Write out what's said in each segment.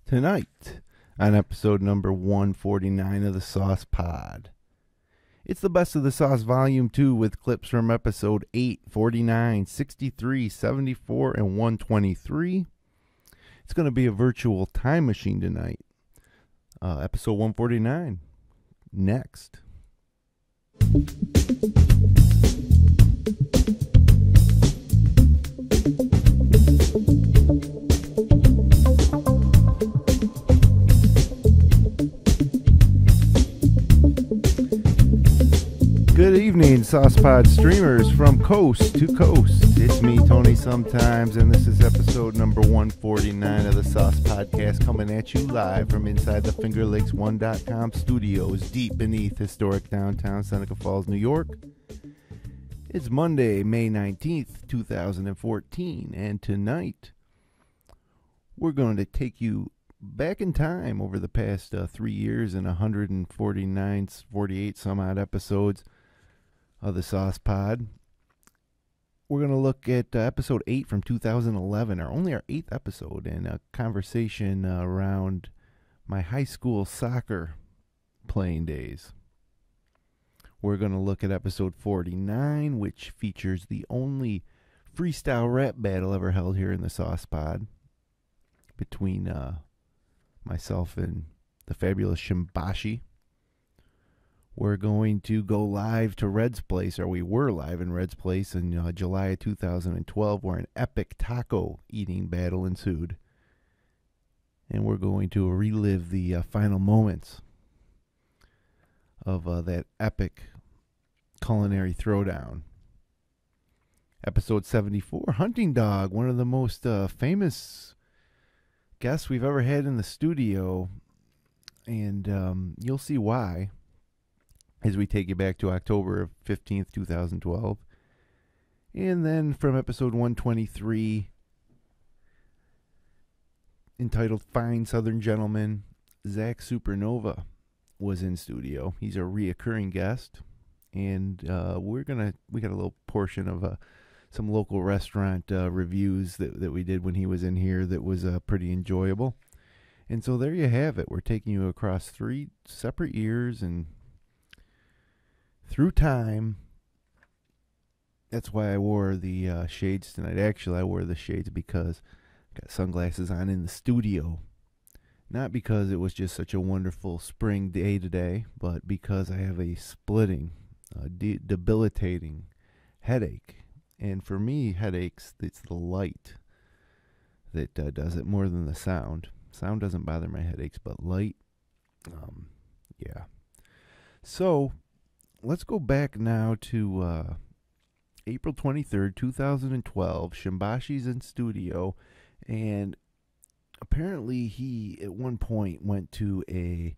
tonight on episode number 149 of the Sauce Pod. It's the Best of the Sauce Volume 2 with clips from episode 8, 49, 63, 74, and 123. It's going to be a virtual time machine tonight. Episode 149. Next. Good evening, Saucepod streamers from coast to coast. It's me, Tony Sometimes, and this is episode number 149 of the Sauce Podcast, coming at you live from inside the FingerLakes1.com studios deep beneath historic downtown Seneca Falls, New York. It's Monday, May 19th, 2014, and tonight we're going to take you back in time over the past 3 years and 48 some odd episodes of the Sauce Pod. We're going to look at episode 8 from 2011, only our 8th episode, and a conversation around my high school soccer playing days. We're going to look at episode 49, which features the only freestyle rap battle ever held here in the Sauce Pod between myself and the fabulous Shimboshi. We're going to go live to Red's Place, or we were live in Red's Place in July of 2012, where an epic taco eating battle ensued. And we're going to relive the final moments of that epic culinary throwdown. Episode 74, Hunting Dog, one of the most famous guests we've ever had in the studio. And you'll see why as we take you back to October 15th, 2012. And then from episode 123, entitled Fine Southern Gentleman, Zack Supernova was in studio. He's a reoccurring guest. And we got a little portion of some local restaurant reviews that we did when he was in here that was pretty enjoyable. And so there you have it. We're taking you across 3 separate years and through time. That's why I wore the shades tonight. Actually, I wore the shades because I got sunglasses on in the studio. Not because it was just such a wonderful spring day today, but because I have a splitting, debilitating headache. And for me, headaches, it's the light that does it more than the sound. Sound doesn't bother my headaches, but light, yeah. So let's go back now to April 23rd, 2012. Shimboshi's in studio, and apparently he at one point went to a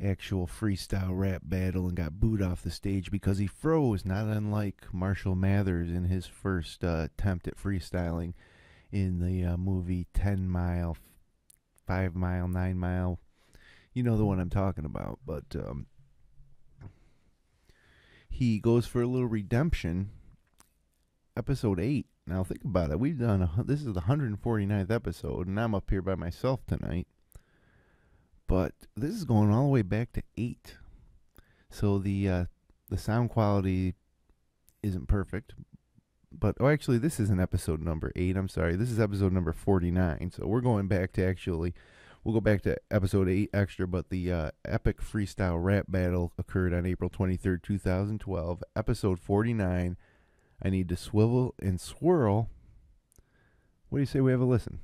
actual freestyle rap battle and got booed off the stage because he froze, not unlike Marshall Mathers in his first attempt at freestyling in the movie 10 Mile, 5 Mile, 9 Mile. You know the one I'm talking about, but he goes for a little redemption. Episode 8. Now think about it. We've done this is the 149th episode, and I'm up here by myself tonight. But this is going all the way back to 8. So the sound quality isn't perfect. But actually, this isn't episode number 8. I'm sorry. This is episode number 49. So we're going back to we'll go back to episode 8 extra, but the epic freestyle rap battle occurred on April 23rd, 2012. Episode 49, I Need to Swivel and Swirl. What do you say we have a listen?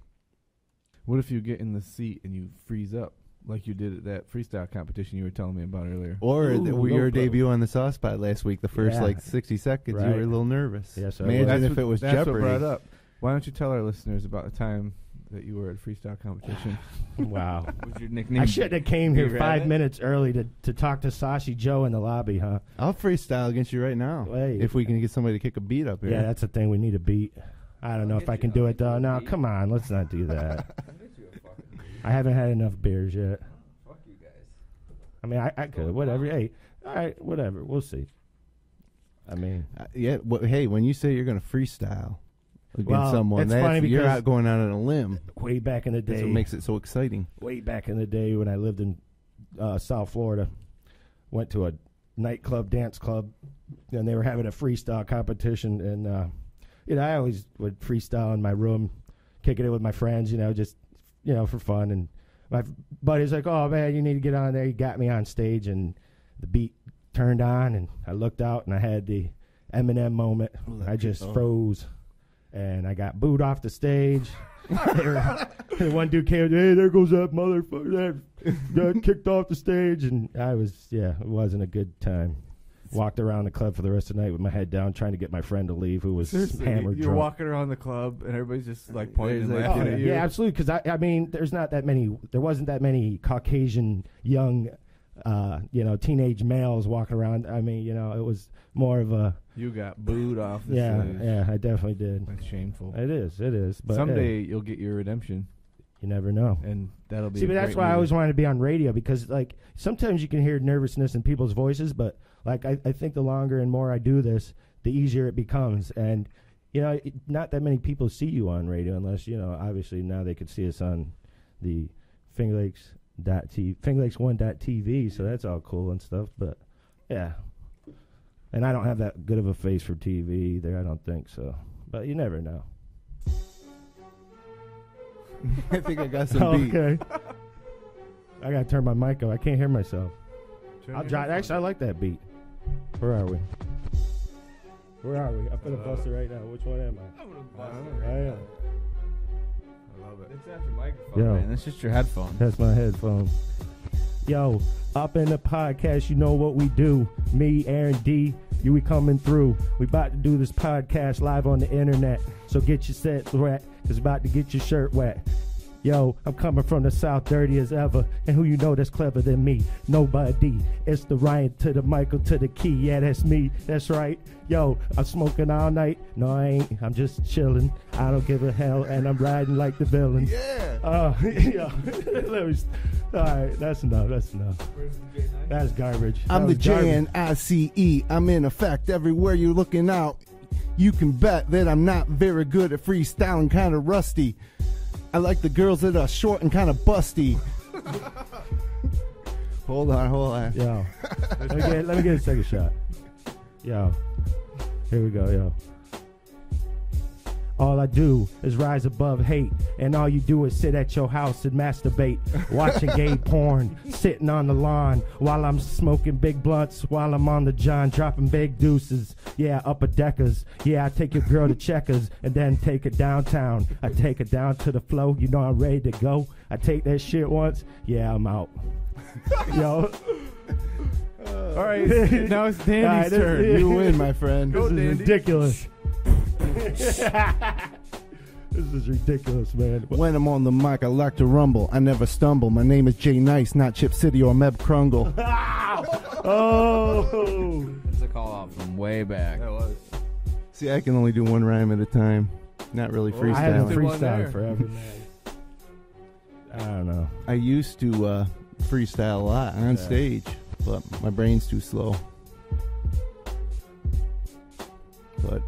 What if you get in the seat and you freeze up, like you did at that freestyle competition you were telling me about earlier? Or your debut on the Sauce Pod last week, the first 60 seconds, you were a little nervous. Yes, imagine if it was that's Jeopardy. What brought it up. Why don't you tell our listeners about the time that you were at freestyle competition? Wow. What was your nickname? I should have came here 5 minutes early to talk to Sashi Joe in the lobby, huh? I'll freestyle against you right now. Hey. If we can get somebody to kick a beat up here. Yeah, that's the thing. We need a beat. I don't know if I can do it, though. No, come on. Let's not do that. I haven't had enough beers yet. Fuck you guys. I mean, I could. Whatever. Hey, all right, whatever. We'll see. I mean. Hey, when you say you're going to freestyle, against someone. It's funny You're because not going out on a limb. way back in the day, That's what makes it so exciting. way back in the day when I lived in South Florida, went to a nightclub, dance club, and they were having a freestyle competition. And, I always would freestyle in my room, kicking it with my friends, just, for fun. And my buddy's like, oh, man, you need to get on there. He got me on stage, and the beat turned on, and I looked out, and I had the Eminem moment. I just froze, and I got booed off the stage. One dude came, hey, there goes that motherfucker that got kicked off the stage, and it wasn't a good time. Walked around the club for the rest of the night with my head down, trying to get my friend to leave, who was hammered You're drunk. walking around the club, and everybody's just like pointing and laughing at you. Yeah, absolutely. Because there wasn't that many Caucasian young, teenage males walking around. I mean, it was more of a. You got booed off the stage. Yeah, I definitely did. That's shameful. It is. But someday you'll get your redemption. You never know. And that'll be. See, but that's why I always wanted to be on radio, because sometimes you can hear nervousness in people's voices, but I think the longer and more I do this, the easier it becomes. And not that many people see you on radio unless obviously now they could see us on the Fingerlakes1.tv, so that's all cool and stuff. But yeah, and I don't have that good of a face for TV either. I don't think so, but you never know. I think I got some beat. Okay. I gotta turn my mic up. I can't hear myself. Actually, I like that beat. Where are we? I'm gonna bust it right now. Which one am I? I'm gonna bust it right now. I love it. It's not your microphone, man. That's just your headphone. That's my headphone. Yo, up in the podcast, you know what we do. Me, Aaron D, we coming through. We about to do this podcast live on the internet. So get your set wet, because about to get your shirt wet. Yo, I'm coming from the South, dirty as ever. And who you know that's clever than me? Nobody. It's the Ryan to the Michael to the Key. Yeah, that's me. That's right. Yo, I'm smoking all night. No, I ain't. I'm just chilling. I don't give a hell, and I'm riding like the villain. Yeah. Yo. All right, that's enough. That's garbage. I'm the J-N-I-C-E. I'm in effect everywhere you're looking out. You can bet that I'm not very good at freestyling, kind of rusty. I like the girls that are short and kind of busty. Hold on. Yo, let me get a second shot. Yo, here we go, yo. All I do is rise above hate, and all you do is sit at your house and masturbate, watching gay porn, sitting on the lawn, while I'm smoking big blunts, while I'm on the John, dropping big deuces, yeah, upper deckers, yeah, I take your girl to Checkers, and then take her downtown, I take her down to the flow, you know I'm ready to go, I take that shit once, yeah, I'm out. Yo. All right, now it's Dandy's turn. You win, my friend. This is ridiculous. This is ridiculous, man. When I'm on the mic, I like to rumble. I never stumble. My name is Jay Nice, not Chip City or Meb Krungle. Oh! That's a call out from way back. That was. See, I can only do one rhyme at a time. Not really freestyling. I haven't freestyled forever, man. I don't know. I used to freestyle a lot on stage, but my brain's too slow. But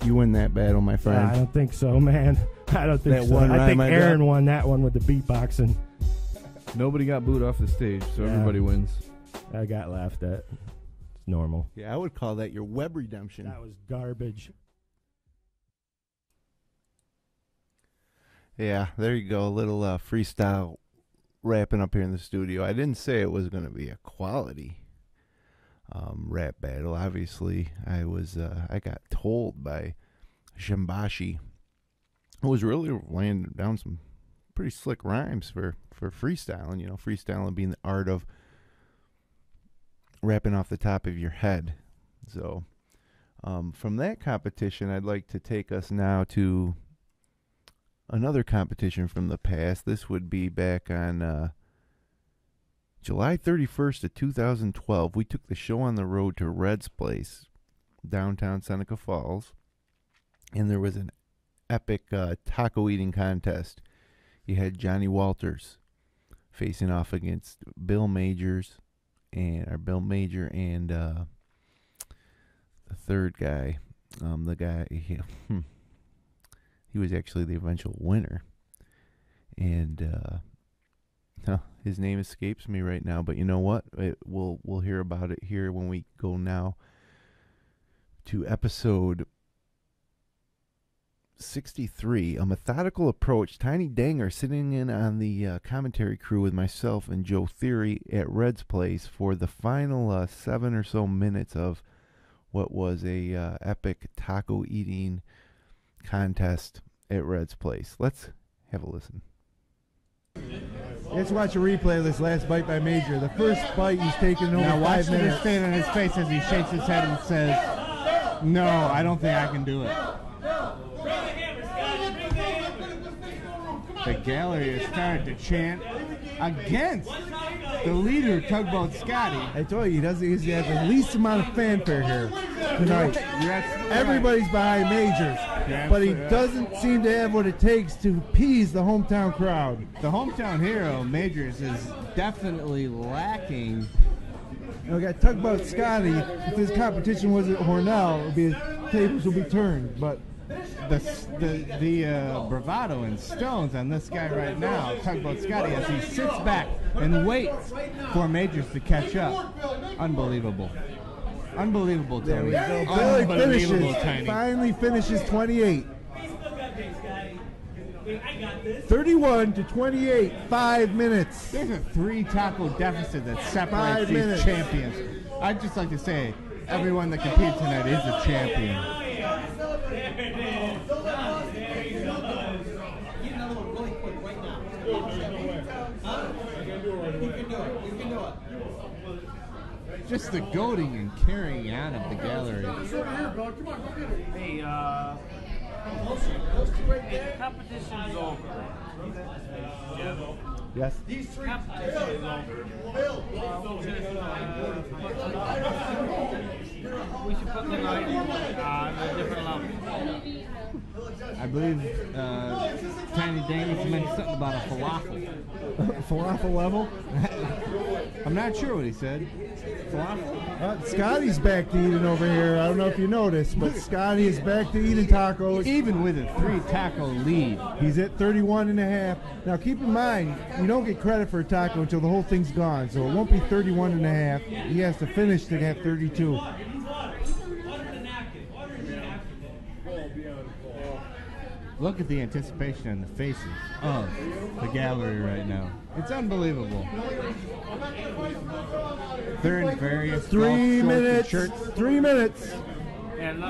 you win that battle, my friend. I don't think so, man. I don't think that so. One I think rhyme Aaron won that one with the beatboxing. Nobody got booed off the stage, so everybody wins. I got laughed at. It's normal. Yeah, I would call that your web redemption. That was garbage. Yeah, there you go. A little freestyle rapping up here in the studio. I didn't say it was going to be a quality rap battle. Obviously, I got told by Shimboshi, who was really laying down some pretty slick rhymes for freestyling. You know, freestyling being the art of rapping off the top of your head. So from that competition, I'd like to take us now to another competition from the past. This would be back on July 31st of 2012. We took the show on the road to Red's Place, downtown Seneca Falls, and there was an epic taco eating contest. You had Johnny Walters facing off against Bill Major and the third guy, he was actually the eventual winner. And his name escapes me right now, but you know what? We'll hear about it here when we go now to episode 63, A Methodical Approach. Tiny Danger sitting in on the commentary crew with myself and Joe Theory at Red's Place for the final 7 or so minutes of what was a epic taco eating contest at Red's Place. Let's have a listen. Let's watch a replay of this last bite by Major. The first bite he's taken in over 5 minutes. Watch the stain on his face as he shakes his head and says, "No, I don't think I can do it." The gallery has started to chant against the leader, Tugboat Scotty. I told you, he has the least amount of fanfare here tonight. Everybody's behind Majors, but he doesn't seem to have what it takes to appease the hometown crowd. The hometown hero, Majors, is definitely lacking. We got Tugboat Scotty. If this competition was at Hornell, tables will be turned. But the bravado and stones on this guy right now, Tugboat Scotty, as he sits back and waits for Majors to catch up. Unbelievable. Unbelievable, Tony. There we go. Unbelievable, Billy finally finishes 28. 31 to 28, 5 minutes. There's a 3-taco deficit that separates these champions. I'd just like to say, everyone that competed tonight is a champion. Just the goading and carrying on of the gallery. Hey, competition's over. Yes. Competition is over. We should put the night on a different level. I believe Tiny Dangus mentioned something about a falafel. Falafel level? I'm not sure what he said. Falafel? Scotty's back to eating over here. I don't know if you noticed, but Scotty is back to eating tacos. Even with a 3-taco lead. He's at 31 and a half. Now keep in mind, you don't get credit for a taco until the whole thing's gone, so it won't be 31 and a half. He has to finish to have 32. Look at the anticipation on the faces of the gallery right now. It's unbelievable. They're in various 3 minutes. shirts. 3 minutes. And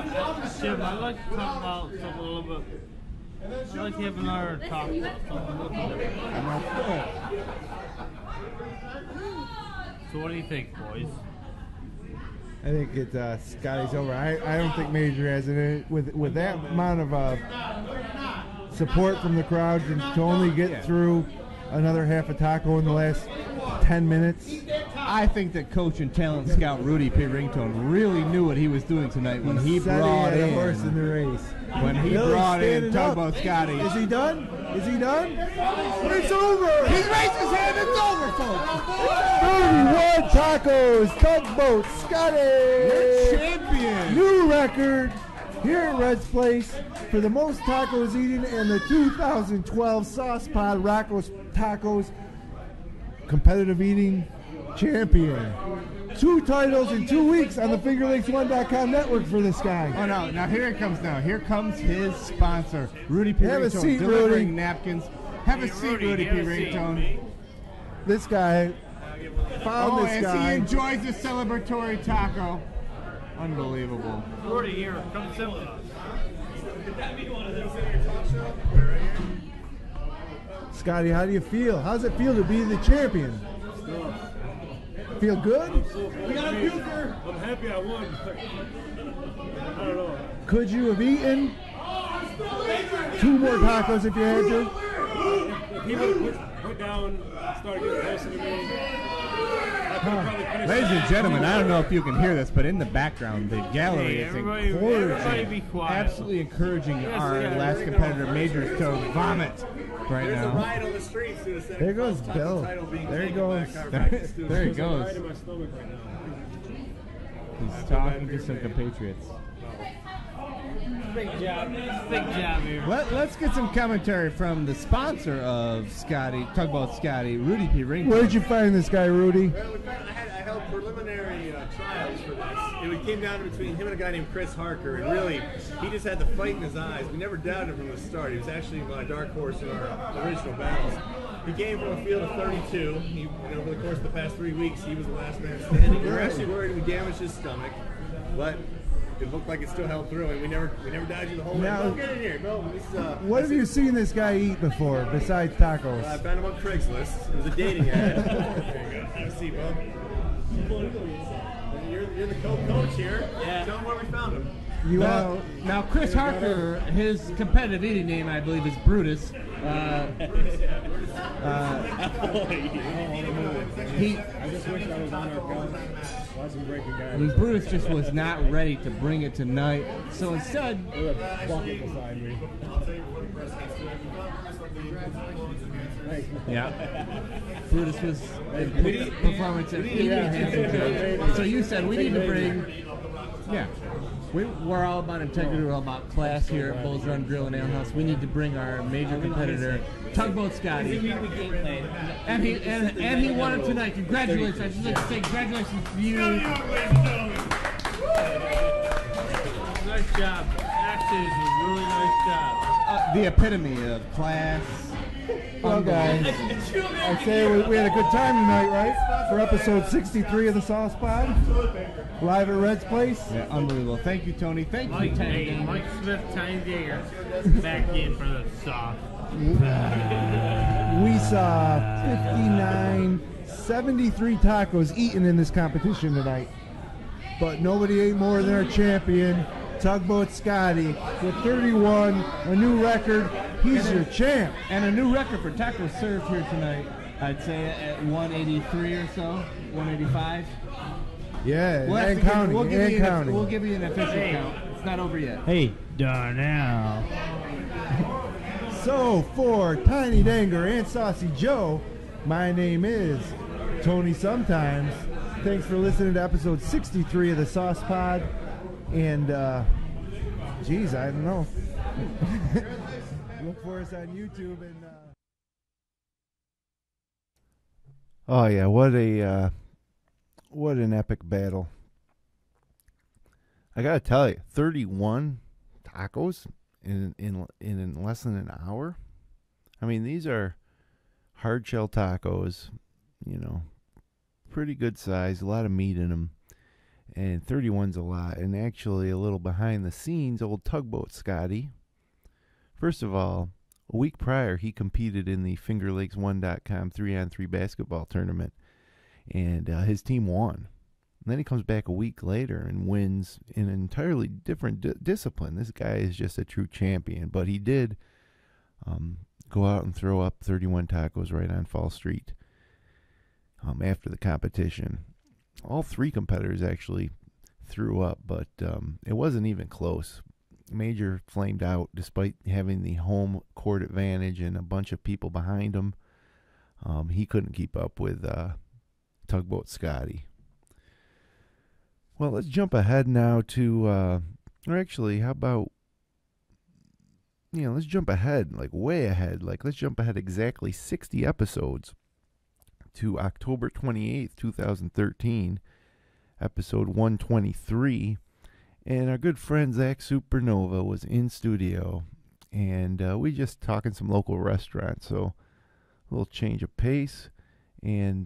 Jim, I'd like to talk about something a little bit. I'd like to have another talk about something a little bit. So what do you think, boys? I think it's Scotty's over. I don't think Major has it. With that amount of support from the crowd to only get through another half a taco in the last 10 minutes. I think that coach and talent scout Rudy P. Ringtone really knew what he was doing tonight when he brought in a horse in the race. When he brought in Tugboat Scotty. Is he done? Is he done? It's over! He raised his hand. It's over, folks. 31 tacos. Tugboat Scotty. You're champion. New record here at Red's Place for the most tacos eaten in the 2012 Sauce Pod Rocco's Tacos Competitive Eating Champion. 2 titles in 2 weeks on the FingerLakes1.com network for this guy. Oh no! Now here it comes. Now here comes his sponsor, Rudy P. Have a Ringtone, seat, delivering Rudy. napkins. Have a seat, Rudy P. Ringtone. This guy found this as guy. he enjoys the celebratory taco. Unbelievable. Rudy, here, come sit with us. Scotty, how do you feel? How's it feel to be the champion? Feel good? We got a puker. I'm happy I won. I don't know. Could you have eaten 2 more tacos if you had to? If he would have put down, started getting closer to me, I could have probably finished. Ladies and gentlemen, I don't know if you can hear this, but in the background, the gallery Hey, is everybody be encouraging, quiet. absolutely encouraging our yeah, last there you competitor, go. Majors, to vomit right There's a now. riot on the streets. To the There goes Bill. There he goes. There he There's a riot goes. in my stomach right now. He's talking to some compatriots. Big job. Big job here. Let's get some commentary from the sponsor of Scotty, Tugboat Scotty, Rudy P. Ring. Where did you find this guy, Rudy? Well, I held preliminary trials for this. It came down between him and a guy named Chris Harker, and really, he just had the fight in his eyes. We never doubted him from the start. He was actually my dark horse in our original battles. He came from a field of 32. Over the course of the past 3 weeks, he was the last man standing. We were actually worried we damaged his stomach, but it looked like it still held through, and we never dodged you the whole way. Now- Bill, get in here, Bill. What have you seen this guy eat before besides tacos? I found him on Craigslist. It was a dating ad. There you go. Have a seat, Bill. You're the co-coach here. Yeah. Tell him where we found him. Now, Chris Harker, his competitive eating name, I believe, is Brutus. I just wish I was on our film. Wasn't breaking guys. Brutus just was not ready to bring it tonight, so instead, Bucket beside me. Brutus was in performance at Hanson. So you said we need to bring, we're all about integrity, we're all about class here at Bulls Run Grill and Ale House. We need to bring our major competitor, Tugboat Scotty. And he won it tonight. Congratulations. I just like to say congratulations to you. Nice job. Actually, it was a really nice job. The epitome of class. Well, guys, I say we had a good time tonight, right? For episode 63 of the Sauce Pod, live at Red's Place. Yeah, unbelievable. Thank you, Tony. Thank you, Tony. Mike Smith, Tiny Digger, back in for the sauce. We saw 59, 73 tacos eaten in this competition tonight. But nobody ate more than our champion, Tugboat Scotty, with 31, a new record. He's your champ. And a new record for tacos served here tonight. I'd say at 183 or so, 185. Yeah, We'll have and to give- counting, we'll give and you counting. We'll give you an official count. It's not over yet. Hey, Darnell. So, for Tiny Danger and Saucy Joe, my name is Tony Sometimes. Thanks for listening to episode 63 of the Sauce Pod. And, geez, I don't know. Look for us on YouTube and. Oh yeah, what an epic battle! I gotta tell you, 31 tacos in less than an hour. I mean, these are hard shell tacos, pretty good size, a lot of meat in them, and 31's a lot. And actually, a little behind the scenes, old Tugboat Scotty. First of all, a week prior, he competed in the FingerLakes1.com 3-on-3 basketball tournament, and his team won. And then he comes back a week later and wins in an entirely different discipline. This guy is just a true champion, but he did go out and throw up 31 tacos right on Fall Street after the competition. All three competitors actually threw up, but it wasn't even close. Major flamed out despite having the home court advantage and a bunch of people behind him. He couldn't keep up with Tugboat Scotty. Well, let's jump ahead now to, or actually, how about, let's jump ahead, like way ahead. Like, let's jump ahead exactly 60 episodes to October 28th, 2013, episode 123. And our good friend Zack Supernova was in studio, and we just talking some local restaurants. So a little change of pace, and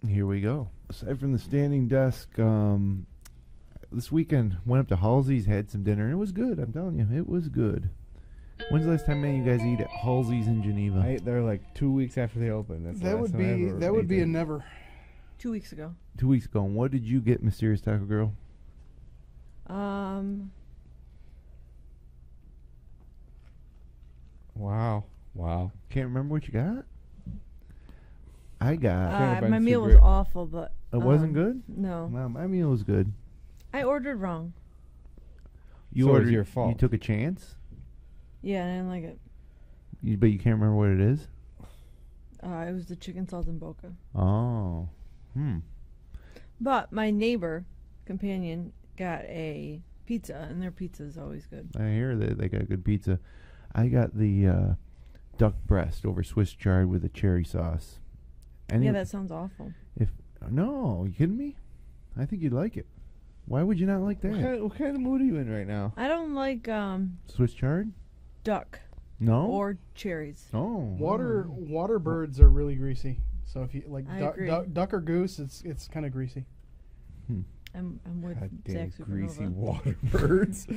here we go. Aside from the standing desk, this weekend went up to Halsey's, had some dinner, and it was good. I'm telling you, it was good. When's the last time you guys eat at Halsey's in Geneva? I ate there like 2 weeks after they opened. That's the That last would time I be ever that would ate be there. a never. 2 weeks ago. 2 weeks ago. And what did you get, Mysterious Taco Girl? Wow. Can't remember what you got? I got. My meal was awful, but It wasn't good? No, No, my meal was good. I ordered wrong. You So it was ordered. your fault. You took a chance, Yeah, I didn't like it. but you can't remember what it is. It was the chicken saltimbocca. Oh, But my neighbor companion got a Pizza, and their pizza is always good. I hear that they got good pizza. I got the duck breast over Swiss chard with a cherry sauce. And Yeah, that sounds awful. No, you kidding me? I think you'd like it. Why would you not like that? What kind of mood are you in right now? I don't like Swiss chard? duck No. or cherries. Oh. Water birds are really greasy. So if you like I agree. duck or goose, it's kind of greasy. I'm with Goddamn Zack greasy Supernova. water birds.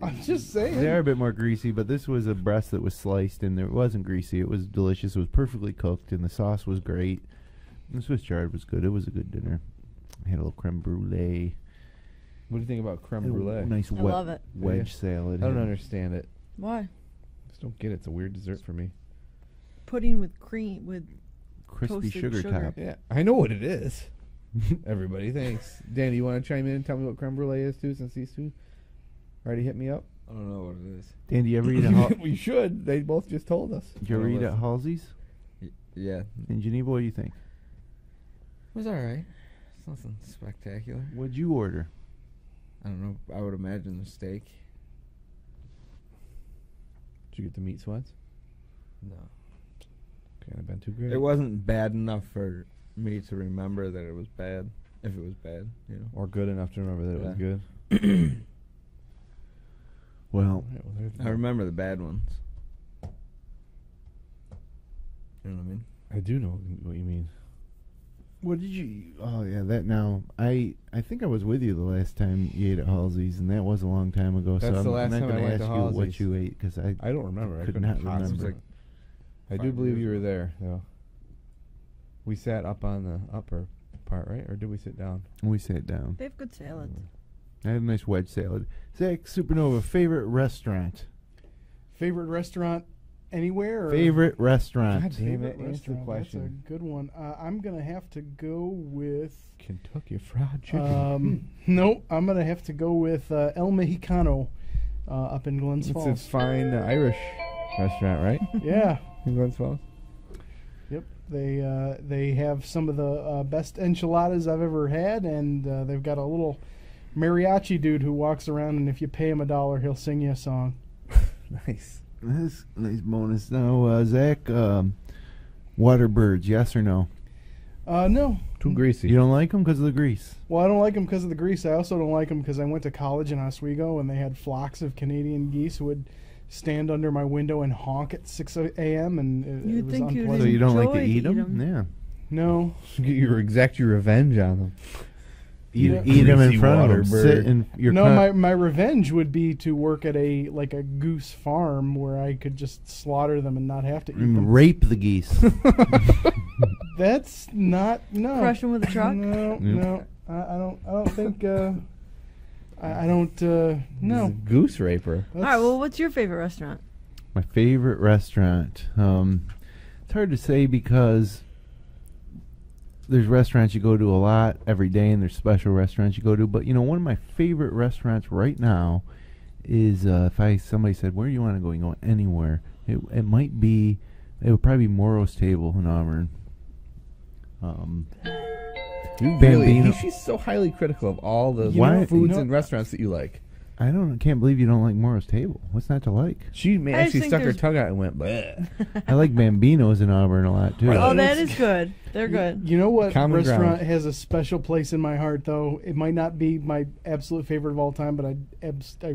I'm just saying. They are a bit more greasy, but this was a breast that was sliced, and it wasn't greasy. It was delicious. It was perfectly cooked, and the sauce was great. And the Swiss chard was good. It was a good dinner. I had a little creme brulee. What do you think about creme Had a brulee? nice I love it. wedge salad. I don't understand it. Why? Just don't get it. It's a weird dessert for me. Pudding with cream with Crispy toasted sugar sugar. top. Yeah, I know what it is. Everybody, thanks. Danny, you want to chime in and tell me what creme brulee is too, since these two already hit me up? I don't know what it is. Dan, do you ever eat at We should. They both just told us. Did you ever eat at Halsey's? Yeah. In Geneva, what do you think? It was alright. It's nothing spectacular. What'd you order? I don't know. I would imagine the steak. Did you get the meat sweats? No. Can't have been too great. It wasn't bad enough for me to remember that it was bad. If it was bad, you know. Or good enough to remember that it was Yeah. good. Well, All right, well, there's I remember the bad ones. You know what I mean? I do know what you mean. what did you? Oh yeah, that now. I think I was with you the last time you ate at Halsey's, and that was a long time ago. That's so the I'm last not time I going to went ask to you what Halsey's. you ate because I I don't remember. I could couldn't not possibly. remember. I do 5 believe years you were ago. there, though. We sat up on the upper part, right? Or did we sit down? We sat down. They have good salads. I had a nice wedge salad. Zack Supernova, favorite restaurant? Favorite restaurant anywhere? Or Favorite restaurant? God damn it! Favorite Answer the restaurant, question. That's a good one. I'm gonna have to go with. Kentucky Fried Chicken. No, I'm gonna have to go with El Mexicano up in Glens It's a Falls. fine Irish restaurant, right? Yeah. In Glens Falls. Yep. They have some of the best enchiladas I've ever had, and they've got a little mariachi dude who walks around, and if you pay him $1, he'll sing you a song. Nice. That's a nice bonus. Now, Zach, Waterbirds, yes or no? No. Too greasy. You don't like them because of the grease? Well, I don't like them because of the grease. I also don't like them because I went to college in Oswego, and they had flocks of Canadian geese who would stand under my window and honk at 6 a.m., and it You'd was think you'd unpleasant. So you don't like enjoy to to eat eat them? 'em. Yeah. No. Exact your revenge on them. Eat Yeah. them in Greasy front of them. Waterbird. Sit in your No, my revenge would be to work at a goose farm where I could just slaughter them and not have to eat them. and rape the geese. That's not Crush them with a truck. No. I don't think. I don't. No. Goose raper. All right. Well, what's your favorite restaurant? My favorite restaurant. It's hard to say because there's restaurants you go to a lot every day, and there's special restaurants you go to. But one of my favorite restaurants right now is if somebody said, "Where do you want to go?" You can go anywhere. It would probably be Moro's Table in Auburn. Bambino. She's so highly critical of all the Why- foods and restaurants that you like. Can't believe you don't like Moro's Table. What's not to like? She I just actually think stuck her there's- tongue out and went, bleh. I like Bambino's in Auburn a lot too. Oh, that is good. They're good. You know what Common restaurant ground. has a special place in my heart, though? It might not be my absolute favorite of all time, but I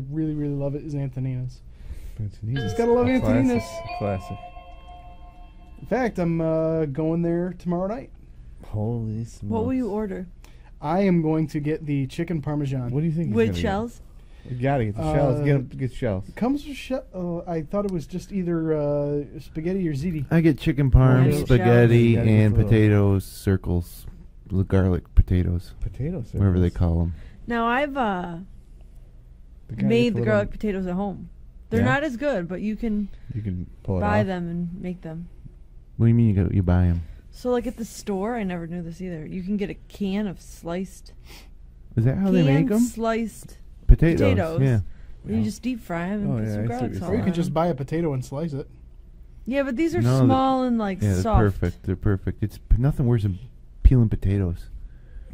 really, really love it, is Antonina's. Just gotta love Antonina's. Classic. In fact, I'm going there tomorrow night. Holy smokes. What will you order? I am going to get the chicken parmesan. What do you think? he's With gonna shells? Get? You gotta get the shells. Get shells. Comes with I thought it was just either spaghetti or ziti. I get chicken parm, Nice spaghetti, shells. and Little- potatoes, circles, the garlic potatoes, Potatoes. whatever they call them. Now I've made the garlic potatoes at home. They're Yeah? not as good, but you can You can pull it buy off. them and make them. What do you mean you buy them? So, like at the store, I never knew this either. You can get a can of sliced, Is that how they make them? sliced Potatoes. Yeah. and you just deep fry them and Oh, put yeah, some I see garlic what you're salt Or you on could just them. buy a potato and slice it. Yeah, but these are No, small and like Yeah, they're soft. perfect. They're perfect. It's nothing worse than peeling potatoes.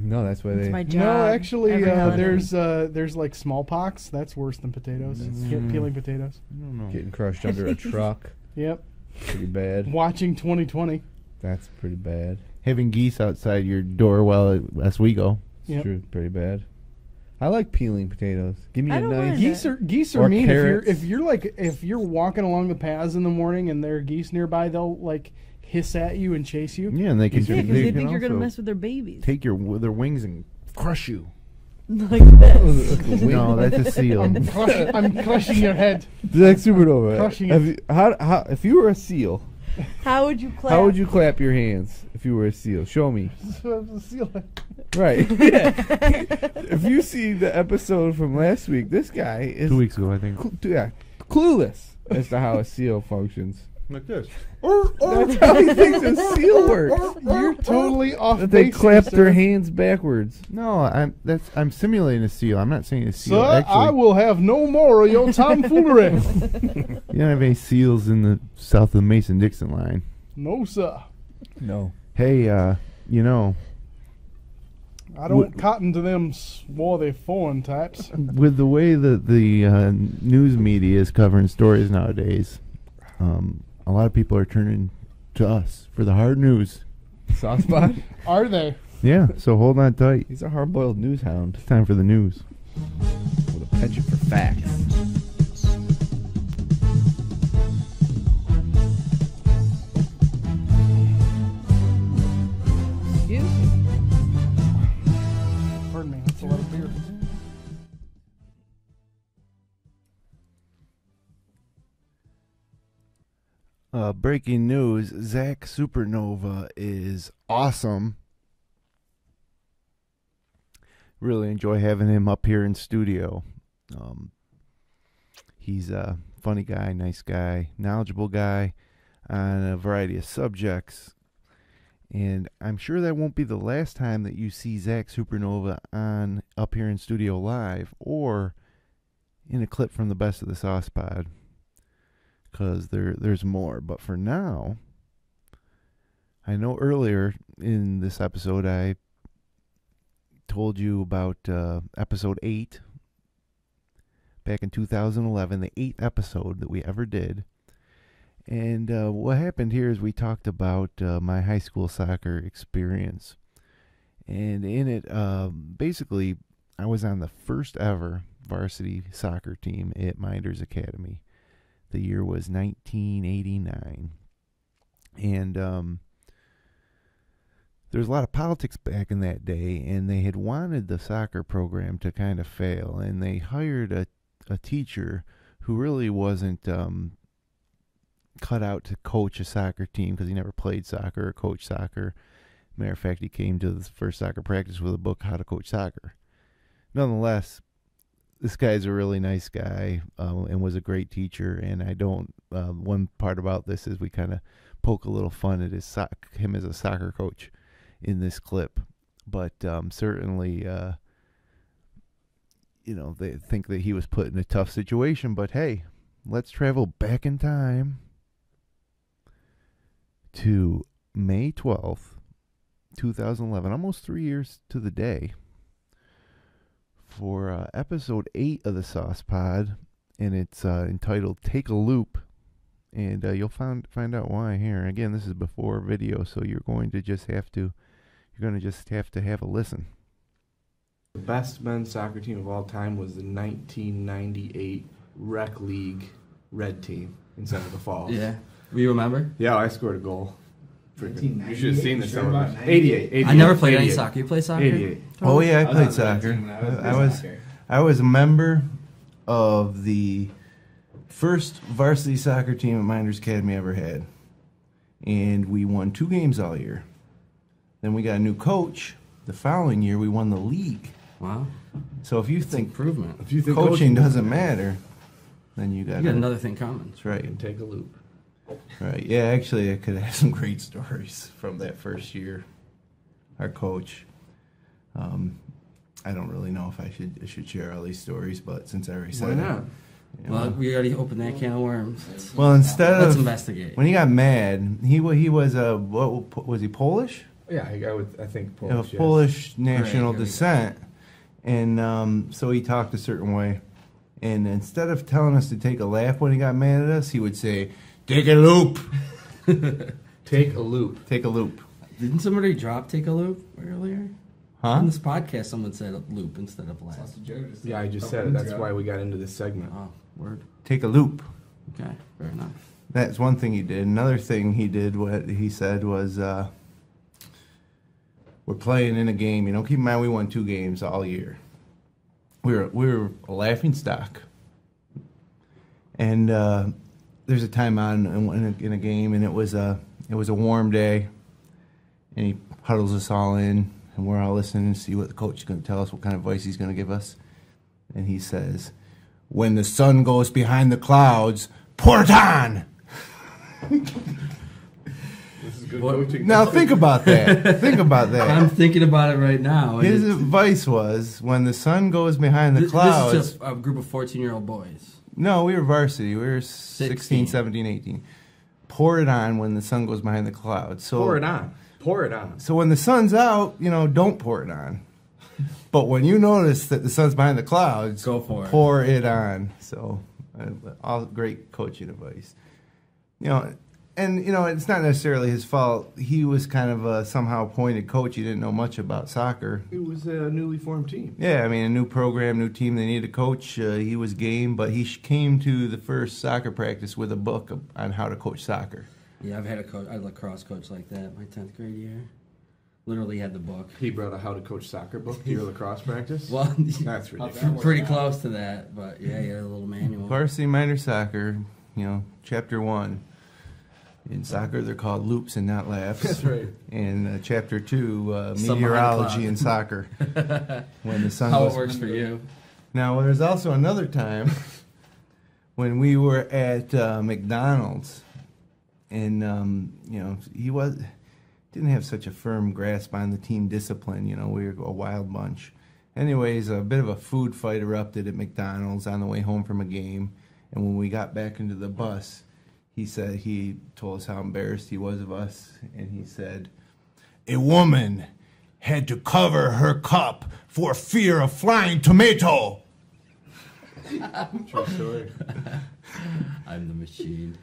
No, that's why It's they. my job. No, actually, every holiday. there's like smallpox. That's worse than potatoes. Peeling potatoes. I don't know. Getting crushed under a truck. Yep. Pretty bad. Watching 2020. That's pretty bad. Having geese outside your door while as we go. Yep. True, pretty bad. I like peeling potatoes. Give me I a don't nice. mind Geese Or are mean. carrots. If you're walking along the paths in the morning and there are geese nearby, they'll like hiss at you and chase you. Yeah, and they can. Yeah, because they can think you're gonna also mess with their babies. Take their wings and crush you. Like this. No, that's a seal. I'm crushing your head. Zack Supernova. Crushing Have you, how, if you were a seal, How would you clap? how would you clap your hands if you were a seal? Show me. Seal. Right. Yeah. If you see the episode from last week, this guy is 2 weeks ago, I think. clueless as to how a seal functions. Like this. That's how he thinks a seal works. You're totally off That they base, clap sir. their hands backwards. No, I'm simulating a seal. I'm not saying a seal. Sir, Actually, I will have no more of your tomfoolery. you don't have any seals in the south of the Mason-Dixon line. No, sir. No. Hey, you know, I don't cotton to them swarthy foreign types. with the way that the news media is covering stories nowadays, a lot of people are turning to us for the hard news. Soft spot? Are they? Yeah, so hold on tight. He's a hard-boiled news hound It's time for the news. with a penchant for facts. Pardon me. That's a lot of beer. Breaking news, Zack Supernova is awesome. Really enjoy having him up here in studio. He's a funny guy, nice guy, knowledgeable guy on a variety of subjects. And I'm sure that won't be the last time that you see Zack Supernova on up here in studio live or in a clip from the Best of the Sauce Pod. Because there's more. But for now, I know earlier in this episode I told you about episode 8 back in 2011, the 8th episode that we ever did. And what happened here is we talked about my high school soccer experience. And in it, basically, I was on the first ever varsity soccer team at Minders Academy. The year was 1989. And there was a lot of politics back in that day, and they had wanted the soccer program to kind of fail. And they hired a teacher who really wasn't cut out to coach a soccer team because he never played soccer or coached soccer. Matter of fact, he came to the first soccer practice with a book, How to Coach Soccer. Nonetheless, this guy's a really nice guy and was a great teacher. And I don't. One part about this is we kind of poke a little fun at him as a soccer coach in this clip. But certainly, they think that he was put in a tough situation. But hey, let's travel back in time to May 12th, 2011, almost 3 years to the day, for episode 8 of the Sauce Pod, and it's entitled "Take a Loop," and you'll find out why here. Again, this is before video, so you're going to just have to have a listen. The best men's soccer team of all time was the 1998 Rec League Red Team in Seneca Falls. Yeah. Do you remember? Yeah, I scored a goal. You should have seen this. Sure about 88. I never played any soccer. You play soccer? 88. Oh yeah, I played soccer. I was a member of the first varsity soccer team at Minders Academy I ever had, and we won 2 games all year. Then we got a new coach. The following year, we won the league. Wow. So if you think improvement, if you think coaching doesn't matter, then you got another thing coming. That's right. And take a loop. Right. Yeah, actually, I could have some great stories from that first year. Our coach. I don't really know if I should share all these stories, but since I already said Why not? Well, we already opened that can of worms. Well, let's investigate. When he got mad, he was what was he, Polish? Yeah, I think Polish. of yes. Polish national Right, here we go. descent, and so he talked a certain way. And instead of telling us to take a laugh when he got mad at us, he would say, "Take a loop, Take a loop. take a loop." Didn't somebody drop Take a Loop earlier? Huh? On this podcast, someone said a loop instead of laugh. Yeah, I just said it. That's why we got into this segment. Oh, word. Take a loop. Okay, fair enough. That's one thing he did. Another thing he did, what he said was, we're playing in a game. You know, keep in mind we won 2 games all year. We were a laughing stock. And there's a timeout in a game, and it was a warm day, and he huddles us all in, and we're all listening to see what the coach is going to tell us, what kind of advice he's going to give us. And he says, "When the sun goes behind the clouds, pour it on." This is good coaching. Now think about that. Think about that. I'm thinking about it right now. His advice was, when the sun goes behind the clouds. This is a group of 14-year-old boys. No, we were varsity. We were 16, 16. 17, 18. Pour it on when the sun goes behind the clouds. So, Pour it on. Pour it on. So when the sun's out, don't pour it on. But when you notice that the sun's behind the clouds, go for it. Pour it on. So, all great coaching advice. And it's not necessarily his fault. He was kind of a somehow appointed coach. He didn't know much about soccer. It was a newly formed team. Yeah, I mean, a new program, new team. They needed a coach. He was game, but he came to the first soccer practice with a book on how to coach soccer. Yeah, I've had a lacrosse coach like that my 10th grade year. Literally had the book. He brought a how to coach soccer book to your lacrosse practice? Well, that's ridiculous. Pretty close to that, but yeah, a little manual. Varsity minor soccer, chapter 1. In soccer, they're called loops and not laps. That's right. And chapter 2, meteorology in soccer. When the sun How goes. it works for you. Now, there's also another time when we were at McDonald's, and he didn't have such a firm grasp on the team discipline. We were a wild bunch. Anyways, a bit of a food fight erupted at McDonald's on the way home from a game, and when we got back into the bus, he told us how embarrassed he was of us, and he said, "A woman had to cover her cup for fear of flying tomato." True story. I'm the machine.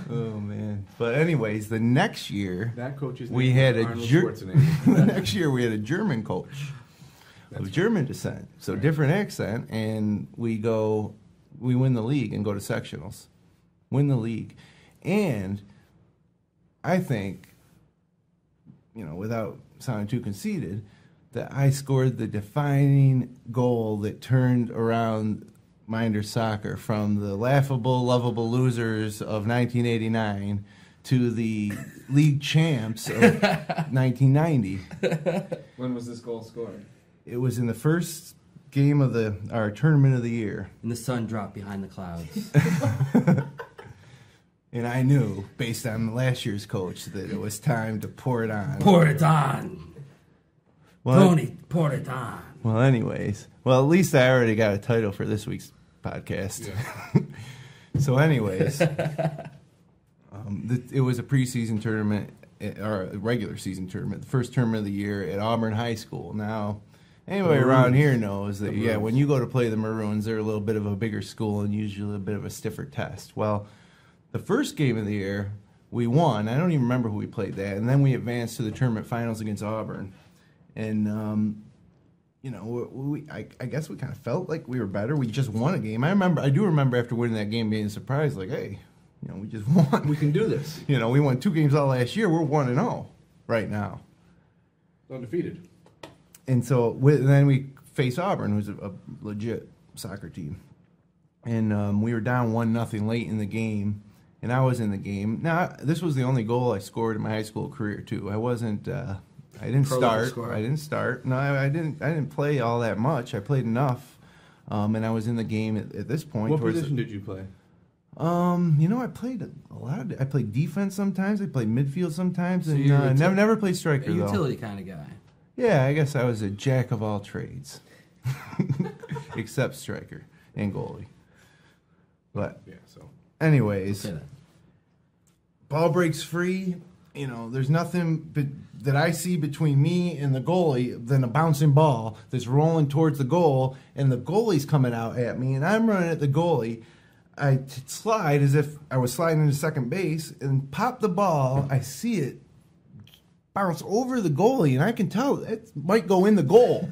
Oh man! But anyways, the next year that coach's we name had was a Arnold Schwarzenegger. the next year we had a German coach of German descent, so different accent, and we win the league and go to sectionals. Win the league. And I think, without sounding too conceited, that I scored the defining goal that turned around Minder soccer from the laughable, lovable losers of 1989 to the league champs of 1990. When was this goal scored? It was in the first game of our tournament of the year. And the sun dropped behind the clouds. And I knew, based on last year's coach, that it was time to pour it on. Pour it on. Tony, pour it on. Well, anyways. Well, at least I already got a title for this week's podcast. Yeah. So, anyways. It was a preseason tournament, or a regular season tournament, the first tournament of the year at Auburn High School. Now, anybody around here knows that, when you go to play the Maroons, they're a little bit of a bigger school and usually a bit of a stiffer test. Well, the first game of the year, we won. I don't even remember who we played that. And then we advanced to the tournament finals against Auburn. And, I guess we kind of felt like we were better. We just won a game. I do remember after winning that game being surprised, like, hey, we just won. We can do this. We won 2 games all last year. We're 1-0 right now. Undefeated. And so then we face Auburn, who's a legit soccer team. And we were down 1-0 late in the game. And I was in the game. Now, this was the only goal I scored in my high school career, too. I wasn't. I didn't start. I didn't start. No, I didn't play all that much. I played enough, and I was in the game at this point. What position did you play? I played a lot. I played defense sometimes. I played midfield sometimes, So and never played striker. A though. utility kind of guy. Yeah, I guess I was a jack of all trades, except striker and goalie. But yeah, so. Anyways, ball breaks free. there's nothing that I see between me and the goalie than a bouncing ball that's rolling towards the goal, and the goalie's coming out at me, and I'm running at the goalie. I slide as if I was sliding into second base and pop the ball. I see it bounce over the goalie, and I can tell it might go in the goal.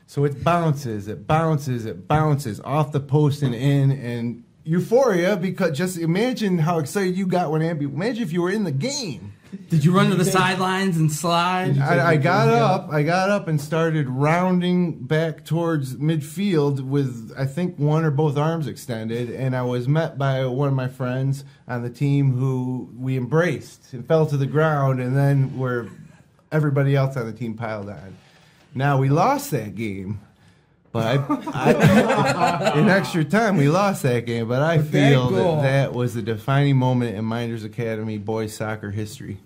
So it bounces off the post and in, and euphoria, because just imagine how excited you got when imagine if you were in the game. Did you run to the sidelines and slide? I got up and started rounding back towards midfield with, I think, one or both arms extended, and I was met by one of my friends on the team who we embraced and fell to the ground, and then where everybody else on the team piled on. Now, we lost that game. But in extra time, we lost that game. But I feel that was the defining moment in Minders Academy boys soccer history.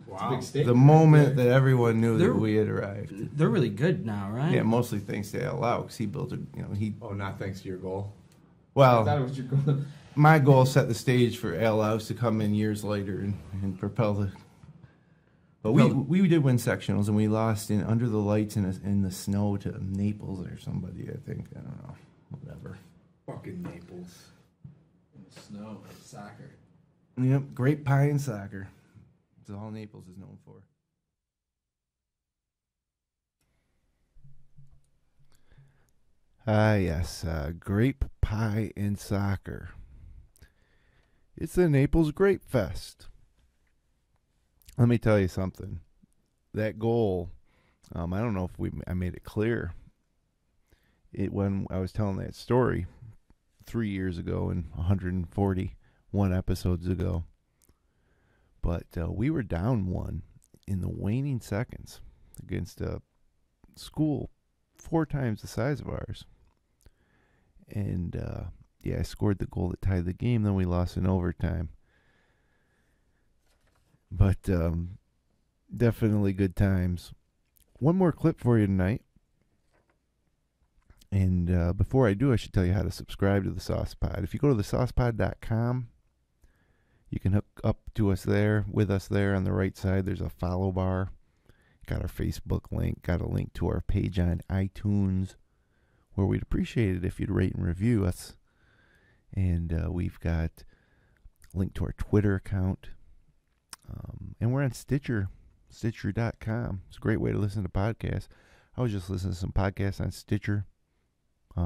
Wow. The moment that everyone knew that we had arrived. They're really good now, right? Yeah, mostly thanks to Al Lau, because he built it. Oh, not thanks to your goal. Well, I thought it was your goal. My goal set the stage for Al Lau to come in years later and propel the. But we did win sectionals, and we lost under the lights in the snow to Naples or somebody, I think. I don't know. Whatever. Fucking Naples. In the snow. Soccer. Yep. Grape pie and soccer. That's all Naples is known for. Yes. Grape pie and soccer. It's the Naples Grape Fest. Let me tell you something. That goal, I don't know if I made it clear. When I was telling that story 3 years ago and 141 episodes ago. But we were down one in the waning seconds against a school 4 times the size of ours. And, I scored the goal that tied the game. Then we lost in overtime. But definitely good times. One more clip for you tonight. And before I do, I should tell you how to subscribe to the Sauce Pod. If you go to thesaucepod.com, you can hook up to us there, with us there on the right side. There's a follow bar. Got our Facebook link. Got a link to our page on iTunes, where we'd appreciate it if you'd rate and review us. And we've got a link to our Twitter account. And we're on Stitcher, Stitcher.com. It's a great way to listen to podcasts. I was just listening to some podcasts on Stitcher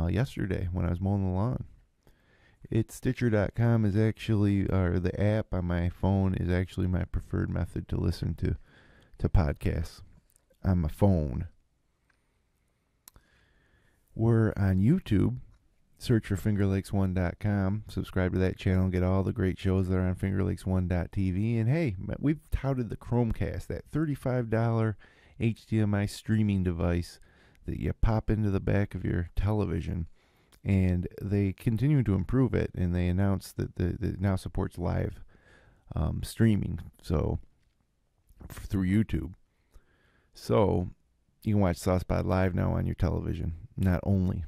yesterday when I was mowing the lawn. Stitcher.com is actually, or the app on my phone is actually my preferred method to listen to podcasts on my phone. We're on YouTube. Search for FingerLakes1.com. Subscribe to that channel and get all the great shows that are on FingerLakes1.tv. And hey, we've touted the Chromecast, that $35 HDMI streaming device that you pop into the back of your television. And they continue to improve it, and they announced that it now supports live streaming, so through YouTube. So you can watch SaucePod live now on your television, not only,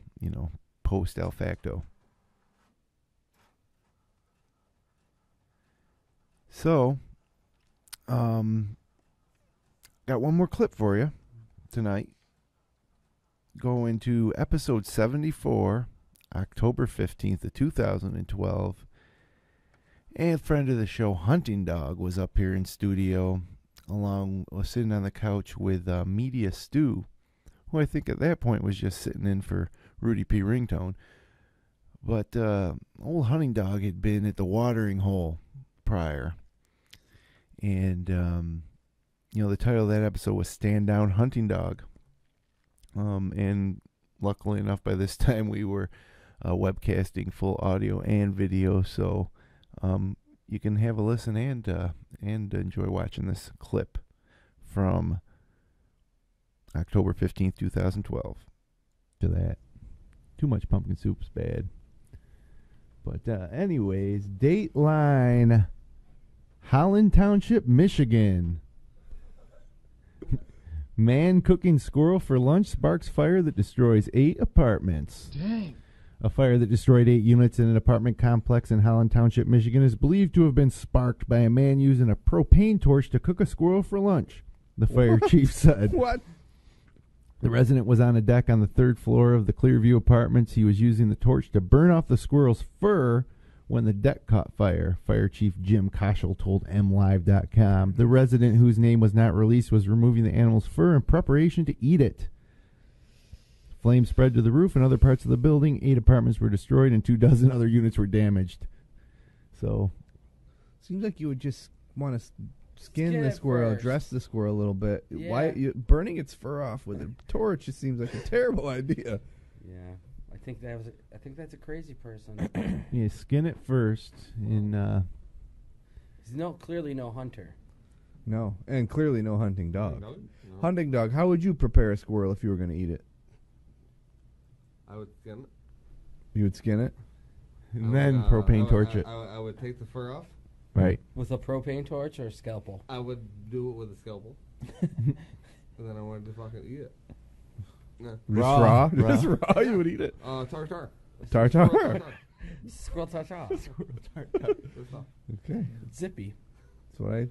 post el facto. So, got one more clip for you tonight. Going to episode 74, October 15th of 2012. And friend of the show, Hunting Dog, was up here in studio, sitting on the couch with Media Stew, who I think at that point was just sitting in for Rudy P. Ringtone. But old Hunting Dog had been at the watering hole prior. And, the title of that episode was Stand Down Hunting Dog. And luckily enough, by this time we were webcasting full audio and video, so you can have a listen and enjoy watching this clip from October 15th, 2012. To that. Too much pumpkin soup's bad. But anyways, Dateline, Holland Township, Michigan. Man cooking squirrel for lunch sparks fire that destroys 8 apartments. Dang. A fire that destroyed 8 units in an apartment complex in Holland Township, Michigan, is believed to have been sparked by a man using a propane torch to cook a squirrel for lunch, the fire chief said. What? The resident was on a deck on the 3rd floor of the Clearview Apartments. He was using the torch to burn off the squirrel's fur when the deck caught fire, Fire Chief Jim Koschel told MLive.com. The resident, whose name was not released, was removing the animal's fur in preparation to eat it. Flames spread to the roof and other parts of the building. 8 apartments were destroyed and 24 other units were damaged. So, seems like you would just want to skin the it squirrel, first. dress the squirrel a little bit. Yeah. Why burning its fur off with a torch? Just seems like a terrible idea. Yeah, I think that's a crazy person. you skin it first. And He's clearly no hunter. No, and clearly no hunting dog. No. Hunting dog. How would you prepare a squirrel if you were going to eat it? I would skin it. You would skin it, and then propane torch it. I would take the fur off. Right. With a propane torch or a scalpel? I would do it with a scalpel. And then I wanted to fucking eat it. No. Raw. Just raw. You would eat it. Tartar. Tartar. Squirrel tartar. Okay. Zippy. That's what I.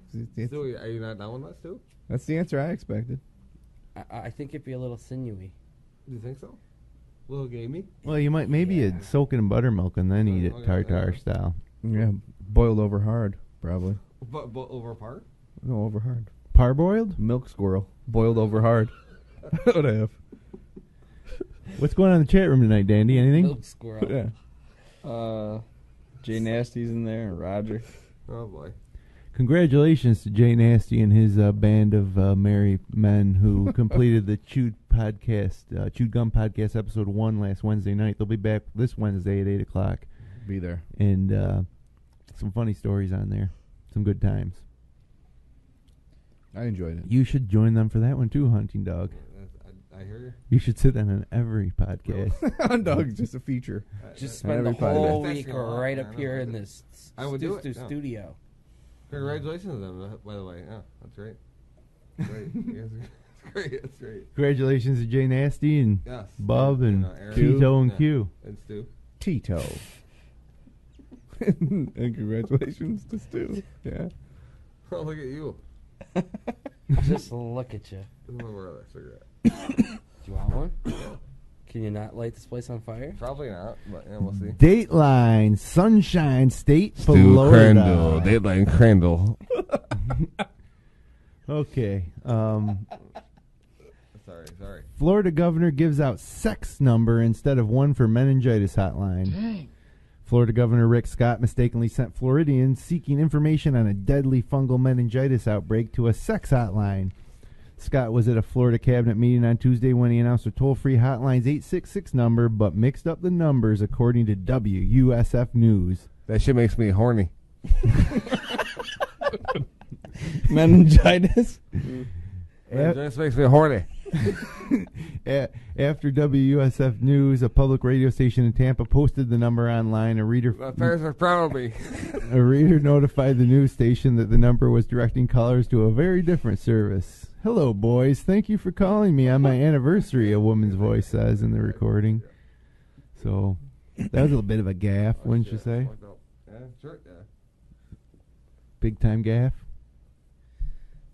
So are you not down with that too? That's the answer I expected. I think it'd be a little sinewy. Do you think so? A little gamey? Well, you might you'd soak it in buttermilk and then eat it tartar style. Yeah, boiled over hard, probably. But over par? No, over hard. Parboiled? Milk squirrel. Boiled over hard. What would I have? What's going on in the chat room tonight, Dandy? Anything? Milk squirrel. Yeah. Jay Nasty's in there, and Roger. Oh, boy. Congratulations to Jay Nasty and his band of merry men who completed the Chewed Gum Podcast episode 1 last Wednesday night. They'll be back this Wednesday at 8 o'clock. Be there. And some funny stories on there. Some good times. I enjoyed it. You should join them for that one too, Hunting Dog. I hear you. You should sit on every podcast. Hunting Dog is just a feature. Just spend the whole week right up here in this I would do it, studio. Congratulations to them, by the way. Yeah, that's great. Great. That's great. That's great. Congratulations to Jay Nasty and Yes. Bub and Aaron. Tito and Yeah. Q. And Stu. Tito. And congratulations to Stu. Yeah. Oh, look at you. Just look at you. Where are they? Cigarette. Do you want one? Can you not light this place on fire? Probably not, but yeah, we'll see. Dateline, Sunshine State, Florida. Dateline Crandall. Okay. Sorry. Florida governor gives out sex number instead of one for meningitis hotline. Dang. Florida Governor Rick Scott mistakenly sent Floridians seeking information on a deadly fungal meningitis outbreak to a sex hotline. Scott was at a Florida cabinet meeting on Tuesday when he announced a toll-free hotline's 866 number, but mixed up the numbers, according to WUSF News. That shit makes me horny. Meningitis? Meningitis makes me horny. After WUSF News, a public radio station in Tampa, posted the number online, My parents are proud of me. A reader notified the news station that the number was directing callers to a very different service. Hello, boys. Thank you for calling me on my anniversary, a woman's voice says in the recording. So, that was a bit of a gaffe, wouldn't you say? Yeah, sure, yeah. Big time gaffe?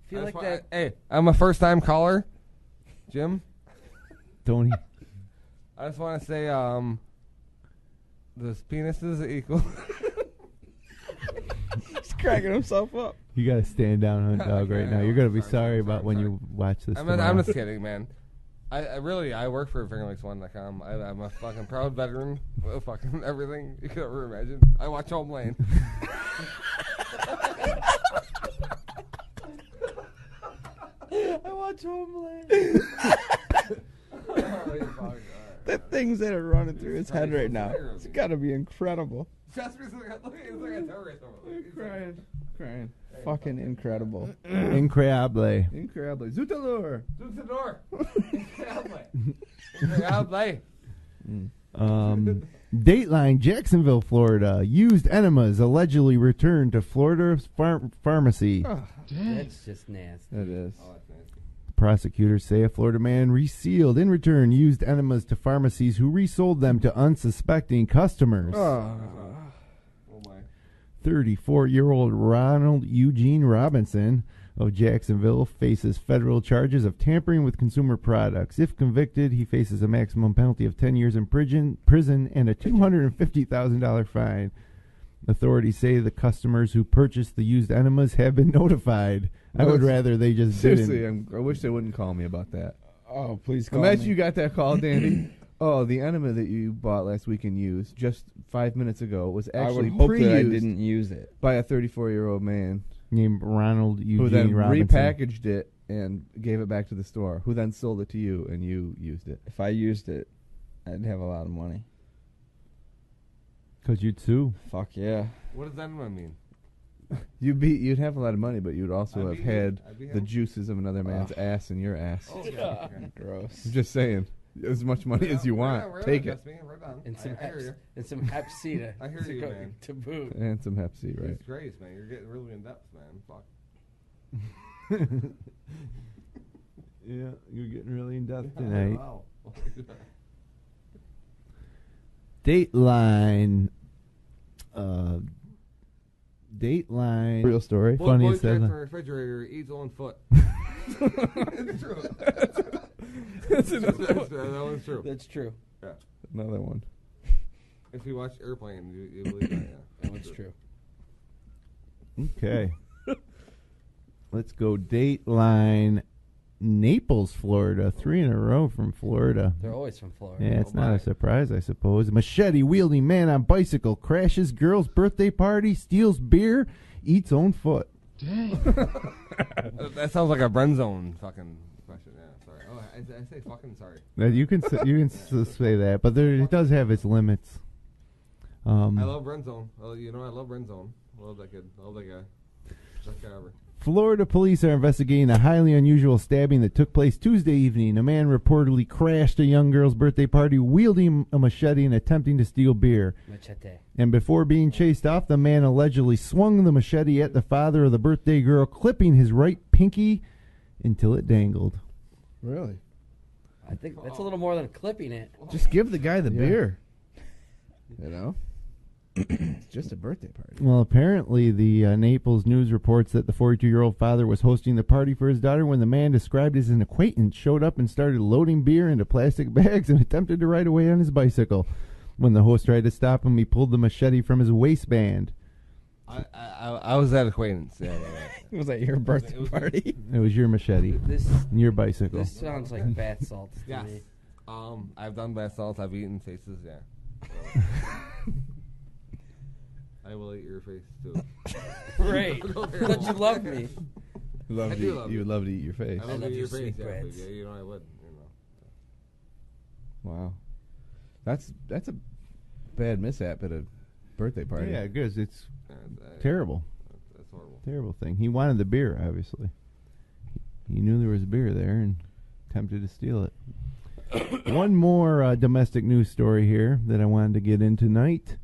Feel like that. Hey, I'm a first-time caller, Jim. Tony. I just want to say, this penis is equal. He's cracking himself up. You got to stand down, Hunt Dog, right now. You're going to be sorry about when you watch this tomorrow. I'm just kidding, man. I work for fingerlicks1.com. I'm a fucking proud veteran of fucking everything you could ever imagine. I watch Homeland. I watch Homeland. That thing's that are running through his head right now. It's got to be incredible. Crying. Fucking incredible. Incredible. Incredible. Zootador. Incredible. Dateline, Jacksonville, Florida. Used enemas allegedly returned to Florida pharmacy. That's just nasty. That is. Oh, that's nasty. Prosecutors say a Florida man resealed, in return, used enemas to pharmacies who resold them to unsuspecting customers. Oh my. 34-year-old Ronald Eugene Robinson of Jacksonville faces federal charges of tampering with consumer products. If convicted, he faces a maximum penalty of 10 years in prison and a $250,000 fine. Authorities say the customers who purchased the used enemas have been notified. I would rather they just seriously, didn't. I wish they wouldn't call me about that. Oh, please call Imagine me. you got that call, Dandy. Oh, the enema that you bought last week and used just 5 minutes ago was actually I would hope pre-used that I didn't use it. by a 34-year-old man Named Ronald Eugene who then Robinson. repackaged it and gave it back to the store, who then sold it to you and you used it. If I used it, I'd have a lot of money. Because you'd sue. Fuck yeah. What does enema mean? You'd have a lot of money, but you'd also have had I'd be the him. juices of another man's ass in your ass. Oh, yeah. Gross. I'm just saying, as much money as you want, take it. And some I hear you. and some Hep C to, I hear you, man. to boot. And some Hep C, right? It's great, man. You're getting really in depth, man. Fuck. Yeah, you're getting really in depth tonight. Wow. Dateline. Dateline. Real story. Boy Funniest checks ever. on refrigerator, eats on foot. It's true. That one's true. That's true. Yeah. Another one. If you watch Airplane, you believe that, yeah. That's true. Okay. Let's go Dateline. Naples, Florida. 3 in a row from Florida. They're always from Florida. Yeah, it's not a surprise, I suppose. Machete-wielding man on bicycle crashes girl's birthday party, steals beer, eats own foot. That sounds like a friend zone fucking question. Yeah, sorry. Oh, I say fucking sorry. You can say that, but it does have its limits. I love friend zone. Well, you know I love friend zone. I love that kid. I love that guy. Best guy ever. Florida police are investigating a highly unusual stabbing that took place Tuesday evening. A man reportedly crashed a young girl's birthday party wielding a machete and attempting to steal beer. Machete. And before being chased off, the man allegedly swung the machete at the father of the birthday girl, clipping his right pinky until it dangled. Really? I think that's a little more than clipping it. Just give the guy the Yeah. beer. You know? It's just a birthday party. Well, apparently the Naples News reports that the 42-year-old father was hosting the party for his daughter when the man described as an acquaintance showed up and started loading beer into plastic bags and attempted to ride away on his bicycle. When the host tried to stop him, he pulled the machete from his waistband. I was that acquaintance. Yeah. Was that your birthday party? It was your machete. This Your bicycle. This sounds like bath salts to Yes. me. I've done bath salts. I've eaten faces. Yeah. I will eat your face too. Great. But you love me. You would love to eat your face. I love love to eat your your face. sweet Yeah, but breads. yeah, you know I would. You know. Wow. That's a bad mishap at a birthday party. Yeah, because it's Yeah, terrible. That's horrible. Terrible thing. He wanted the beer, obviously. He knew there was beer there and attempted to steal it. One more domestic news story here that I wanted to get in tonight.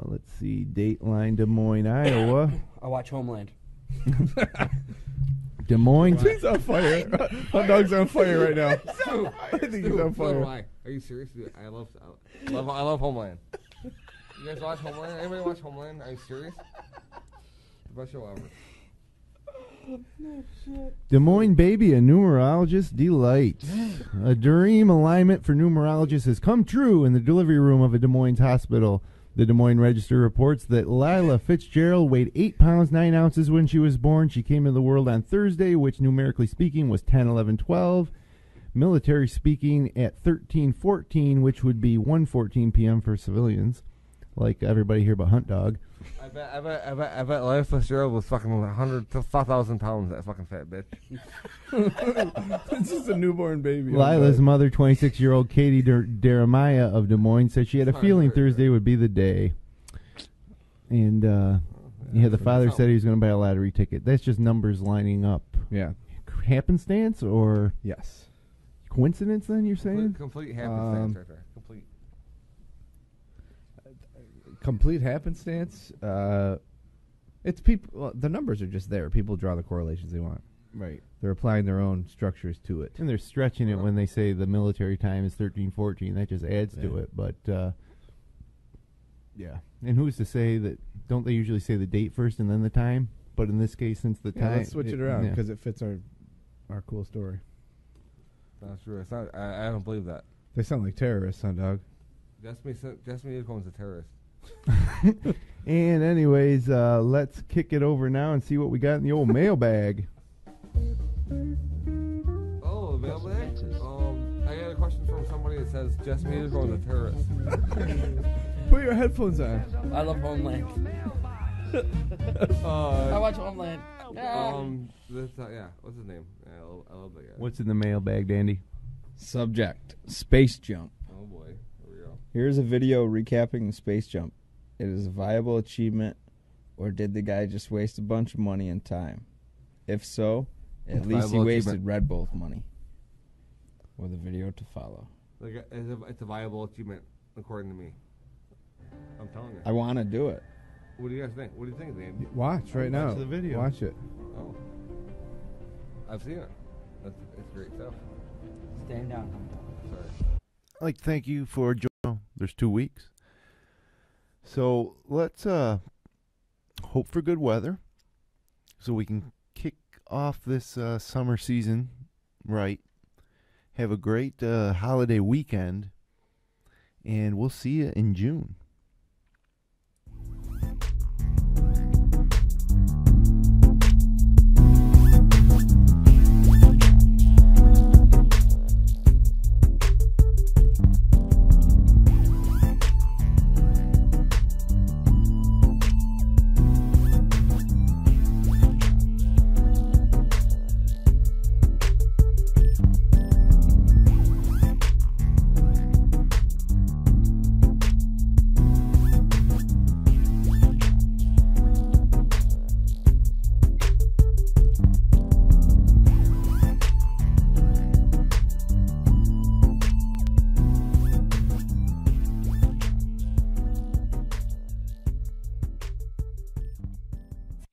Let's see. Dateline, Des Moines, Iowa. I watch Homeland. Des Moines. He's on fire. Hot dog's on fire right now. I think he's on So do fire. I. Are you serious? Dude, I love Homeland. You guys watch Homeland? Anybody watch Homeland? Are you serious? The best show ever. Des Moines baby, a numerologist delights. A dream alignment for numerologists has come true in the delivery room of a Des Moines hospital. The Des Moines Register reports that Lila Fitzgerald weighed 8 pounds 9 ounces when she was born. She came into the world on Thursday, which numerically speaking was 10/11/12. Military speaking at 13/14, which would be 1:14 p.m. for civilians, like everybody here but Hunt Dog. I bet Lila Fitzgerald was fucking 100,000 pounds. That fucking fat bitch. It's just a newborn baby. Lila's mother, 26-year-old Katie Jeremiah of Des Moines, said she had a feeling Thursday would be the day. And the father said he was going to buy a lottery ticket. That's just numbers lining up. Yeah. Happenstance or Yes. coincidence? Then you're saying Complete happenstance right there. Complete. Complete happenstance. It's people. Well, the numbers are just there. People draw the correlations they want. Right. They're applying their own structures to it. And they're stretching it when they say the military time is 13:14. That just adds to it. But, yeah. And who's to say that, don't they usually say the date first and then the time? But in this case, since the time. Let's switch it around because it fits our cool story. That's true. It's not, I don't believe that. They sound like terrorists, huh, dog? Jesse Cohen's a terrorist. And anyways, let's kick it over now and see what we got in the old mailbag. Oh, the mailbag? I got a question from somebody that says Jesse Cohen's a terrorist. Put your headphones on. I love Homeland. I watch Homeland. Yeah, what's his name? Yeah, I love that guy. What's in the mailbag, Dandy? Subject: Space jump. Oh boy, here we go. Here's a video recapping the space jump. It is a viable achievement, or did the guy just waste a bunch of money and time? If so, at least he wasted Red Bull's money. With a video to follow. Like it's a viable achievement, according to me. I'm telling you. I want to do it. What do you guys think? What do you think, Dan? Watch right now. Watch the video. Watch it. Oh, I've seen it. It's great stuff. Stand down. Sorry. I'd like to thank you for joining. There's 2 weeks. So let's hope for good weather so we can kick off this summer season right. Have a great holiday weekend, and we'll see you in June.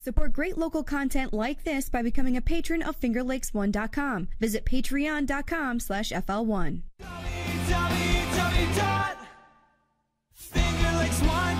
Support great local content like this by becoming a patron of FingerLakes1.com. Visit patreon.com/FL1. www.fingerlakes1.com